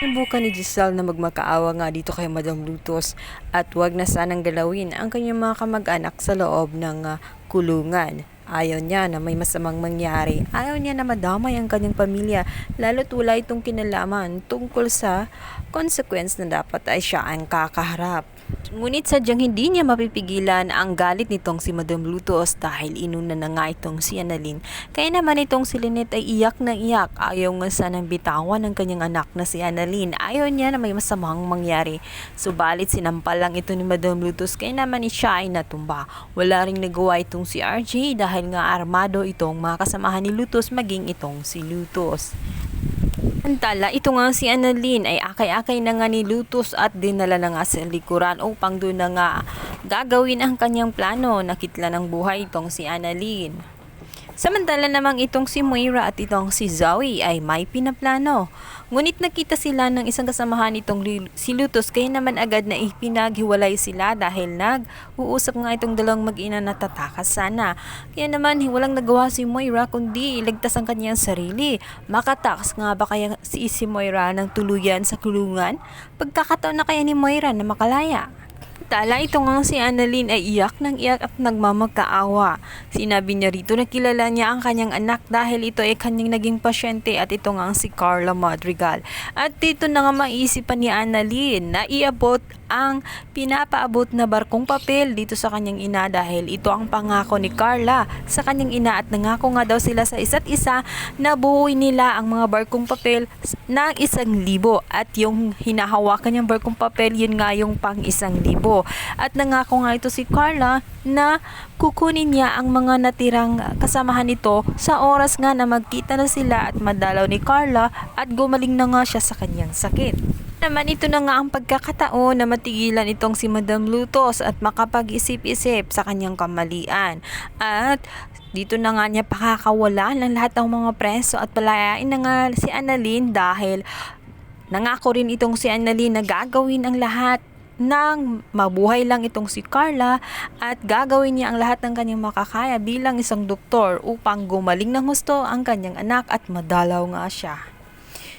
Sinubukan ni Giselle na magmakaawa nga dito kay Madam Lutos at wag na sanang galawin ang kanyang mga kamag-anak sa loob ng kulungan. Ayaw niya na may masamang mangyari. Ayaw niya na madamay ang kanyang pamilya, lalo't wala itong kinalaman tungkol sa consequence na dapat ay siya ang kakaharap. Ngunit sadyang hindi niya mapipigilan ang galit nitong si Madam Lutos dahil inuna na nga itong si Annalyn. Kaya naman itong si Lynette ay iyak na iyak. Ayaw nga sanang bitawan ng kanyang anak na si Annalyn. Ayaw niya na may masamang mangyari. Subalit sinampal lang ito ni Madam Lutos kaya naman siya ay natumba. Wala ring nagawa itong si RJ dahil nga armado itong mga kasamahan ni Lutos maging itong si Lutos. Samantala, ito nga si Annalyn ay akay-akay na nga ni Lutos at dinala na nga sa likuran upang doon na nga gagawin ang kanyang plano. Nakitla ng buhay itong si Annalyn. Samantala namang itong si Moira at itong si Zoe ay may pinaplano. Ngunit nakita sila ng isang kasamahan itong si Lutos kaya naman agad na ipinaghiwalay sila dahil nag-uusap nga itong dalawang mag-ina na tatakas sana. Kaya naman walang nagawa si Moira kundi iligtas ang kanyang sarili. Makatakas nga ba kaya si Moira ng tuluyan sa kulungan? Pagkakataon na kaya ni Moira na makalaya? Tala, ito nga si Annalyn ay iyak ng iyak at nagmamagkaawa. Sinabi niya rito na kilala niya ang kanyang anak dahil ito ay kanyang naging pasyente at ito nga si Carla Madrigal. At dito na nga maisipan ni Annalyn na iabot ang pinapaabot na barkong papel dito sa kanyang ina dahil ito ang pangako ni Carla sa kanyang ina at nangako nga daw sila sa isa't isa na buuin nila ang mga barkong papel ng 1,000 at yung hinahawakan niyang barkong papel yun nga yung pang 1,000. At nangako nga ito si Carla na kukunin niya ang mga natirang kasamahan nito sa oras nga na magkita na sila at madalaw ni Carla at gumaling na nga siya sa kanyang sakit. Naman ito na nga ang pagkakataon na matigilan itong si Madam Lutos at makapag-isip-isip sa kanyang kamalian. At dito na nga niya pakakawala ng lahat ng mga preso at palayain na nga si Annalyn dahil nangako rin itong si Annalyn na gagawin ang lahat nang mabuhay lang itong si Carla at gagawin niya ang lahat ng kanyang makakaya bilang isang doktor upang gumaling ng husto ang kanyang anak at madalaw nga siya.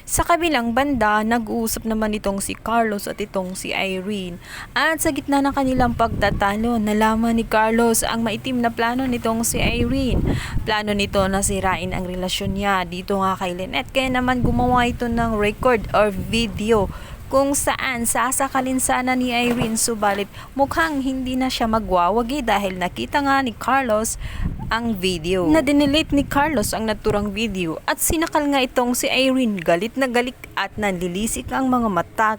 Sa kabilang banda, nag-uusap naman itong si Carlos at itong si Irene. At sa gitna ng kanilang pagtatalo, nalaman ni Carlos ang maitim na plano nitong si Irene. Plano nito na sirain ang relasyon niya dito nga kay Lynette. Kaya naman gumawa ito ng record or video kung saan sasakalin sana ni Irene, subalit mukhang hindi na siya magwawagi dahil nakita nga ni Carlos ang video. Na dinelete ni Carlos ang naturang video at sinakal nga itong si Irene. Galit na galit at nanlilisik ang mga mata.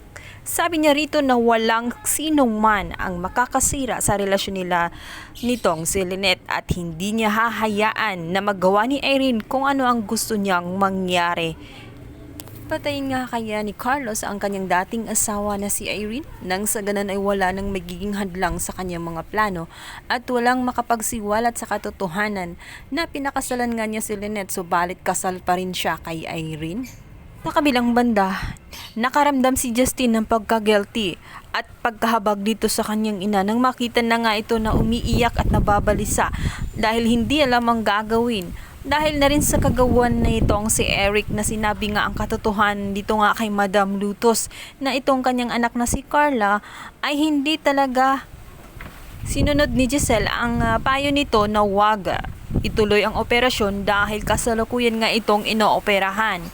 Sabi niya rito na walang sinong man ang makakasira sa relasyon nila nitong si Lynette at hindi niya hahayaan na magawa ni Irene kung ano ang gusto niyang mangyari. Patayin nga kaya ni Carlos ang kanyang dating asawa na si Irene nang sa ganan ay wala nang magiging hadlang sa kanyang mga plano at walang makapagsiwalat sa katotohanan na pinakasalan nga niya si Lynette subalit kasal pa rin siya kay Irene. Sa kabilang banda, nakaramdam si Justin ng pagka-guilty at pagkahabag dito sa kanyang ina nang makita na nga ito na umiiyak at nababalisa dahil hindi alam ang gagawin. Dahil na rin sa kagawan na itong si Eric na sinabi nga ang katotohanan dito nga kay Madam Lutos na itong kanyang anak na si Carla ay hindi talaga sinunod ni Giselle ang payo nito na wag ituloy ang operasyon dahil kasalukuyan nga itong inooperahan.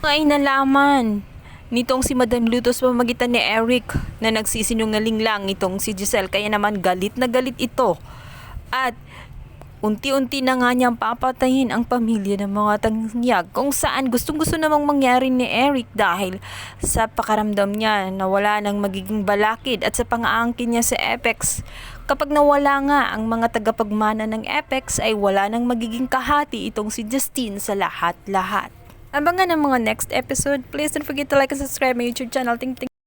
Ay nalaman nitong si Madam Lutos pamamagitan ni Eric na nagsisinungaling lang itong si Giselle kaya naman galit na galit ito at unti-unti na nga niyang papatayin ang pamilya ng mga tanyag kung saan gustong-gusto namang mangyari ni Eric dahil sa pakaramdam niya na wala nang magiging balakid at sa pang-aangkin niya sa Apex. Kapag nawala nga ang mga tagapagmana ng Apex ay wala nang magiging kahati itong si Justine sa lahat-lahat. Abangan ang mga next episode. Please don't forget to like and subscribe my YouTube channel. Ting ting.